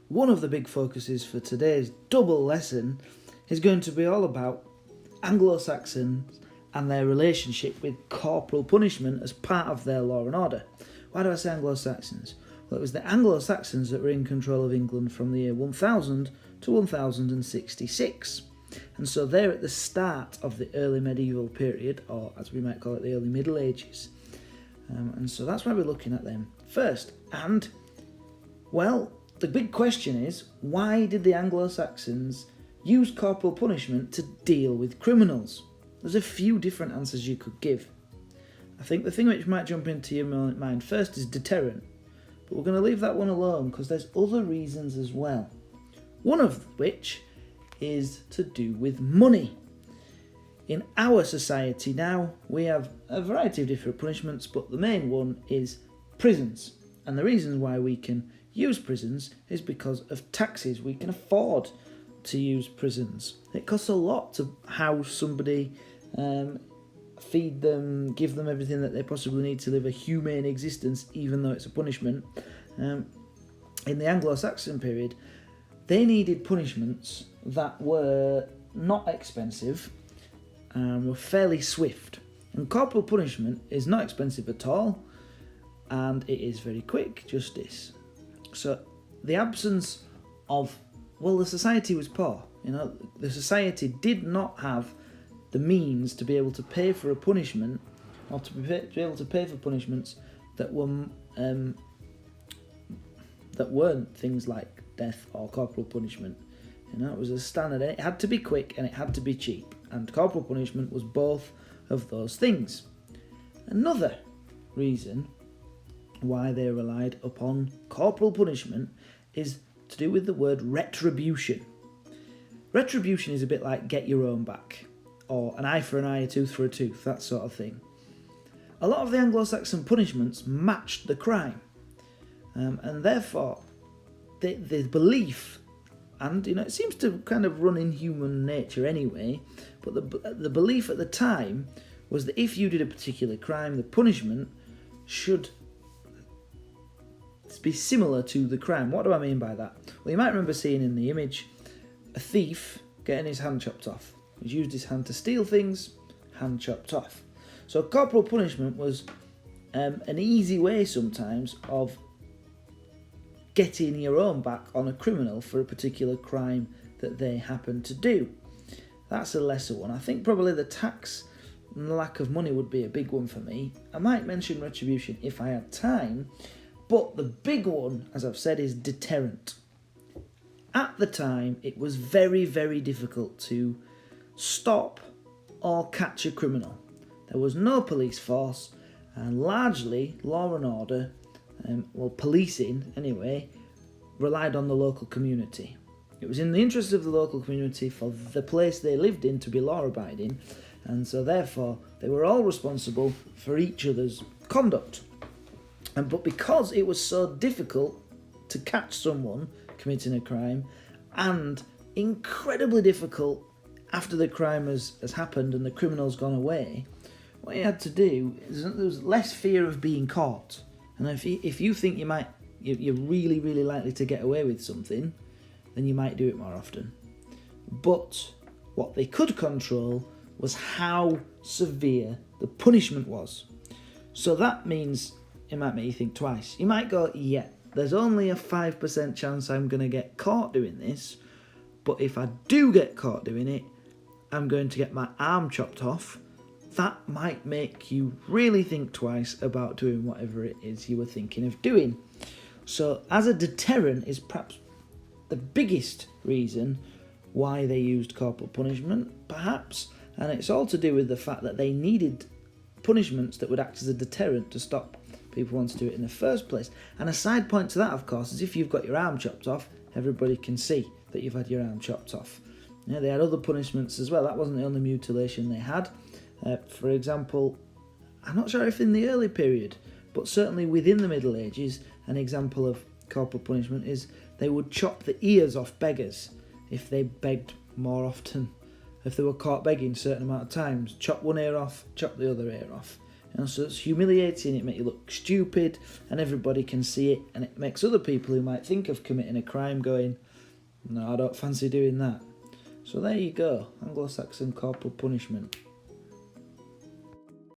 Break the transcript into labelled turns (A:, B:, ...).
A: one of the big focuses for today's double lesson is going to be all about Anglo-Saxons and their relationship with corporal punishment as part of their law and order. Why do I say Anglo-Saxons? Well, it was the Anglo-Saxons that were in control of England from the year 1000 to 1066. And so they're at the start of the early medieval period, or as we might call it, the early Middle Ages. And so that's why we're looking at them first. And, well, the big question is, why did the Anglo-Saxons use corporal punishment to deal with criminals? There's a few different answers you could give. I think the thing which might jump into your mind first is deterrent. But we're going to leave that one alone because there's other reasons as well. One of which is to do with money. In our society now, we have a variety of different punishments, but the main one is prisons. And the reason why we can use prisons is because of taxes. We can afford to use prisons. It costs a lot to house somebody, feed them, give them everything that they possibly need to live a humane existence, even though it's a punishment. In the Anglo-Saxon period, they needed punishments that were not expensive and were fairly swift. And corporal punishment is not expensive at all, and it is very quick justice. So the absence of, well, the society was poor. The society did not have the means to be able to pay for a punishment, or to be able to pay for punishments that weren't things like death or corporal punishment. It was a standard. It had to be quick and it had to be cheap, and corporal punishment was both of those things. Another reason why they relied upon corporal punishment is to do with the word retribution. Retribution is a bit like get your own back, or an eye for an eye, a tooth for a tooth, that sort of thing. A lot of the Anglo-Saxon punishments matched the crime, and therefore the belief, and it seems to kind of run in human nature anyway, but the belief at the time was that if you did a particular crime, the punishment should be similar to the crime. What do I mean by that? Well, you might remember seeing in the image a thief getting his hand chopped off. He's used his hand to steal things, hand chopped off. So corporal punishment was an easy way sometimes of getting your own back on a criminal for a particular crime that they happen to do. That's a lesser one. I think probably the tax and the lack of money would be a big one for me. I might mention retribution if I had time, but the big one, as I've said, is deterrent. At the time, it was very, very difficult to stop or catch a criminal. There was no police force, and largely law and order, policing anyway, relied on the local community. It was in the interest of the local community for the place they lived in to be law-abiding, and so therefore they were all responsible for each other's conduct. But because it was so difficult to catch someone committing a crime, and incredibly difficult after the crime has happened and the criminal's gone away, what you had to do is there was less fear of being caught. And if you think you're really, really likely to get away with something, then you might do it more often. But what they could control was how severe the punishment was. So that means it might make you think twice. You might go, yeah, there's only a 5% chance I'm going to get caught doing this, but if I do get caught doing it, I'm going to get my arm chopped off. That might make you really think twice about doing whatever it is you were thinking of doing. So as a deterrent is perhaps the biggest reason why they used corporal punishment, perhaps, and it's all to do with the fact that they needed punishments that would act as a deterrent to stop people wanting to do it in the first place. And a side point to that, of course, is if you've got your arm chopped off, everybody can see that you've had your arm chopped off. They had other punishments as well. That wasn't the only mutilation they had. For example, I'm not sure if in the early period, but certainly within the Middle Ages, an example of corporal punishment is they would chop the ears off beggars if they begged more often. If they were caught begging a certain amount of times, chop one ear off, chop the other ear off. And so it's humiliating, it makes you look stupid, and everybody can see it, and it makes other people who might think of committing a crime going, no, I don't fancy doing that. So there you go, Anglo-Saxon corporal punishment.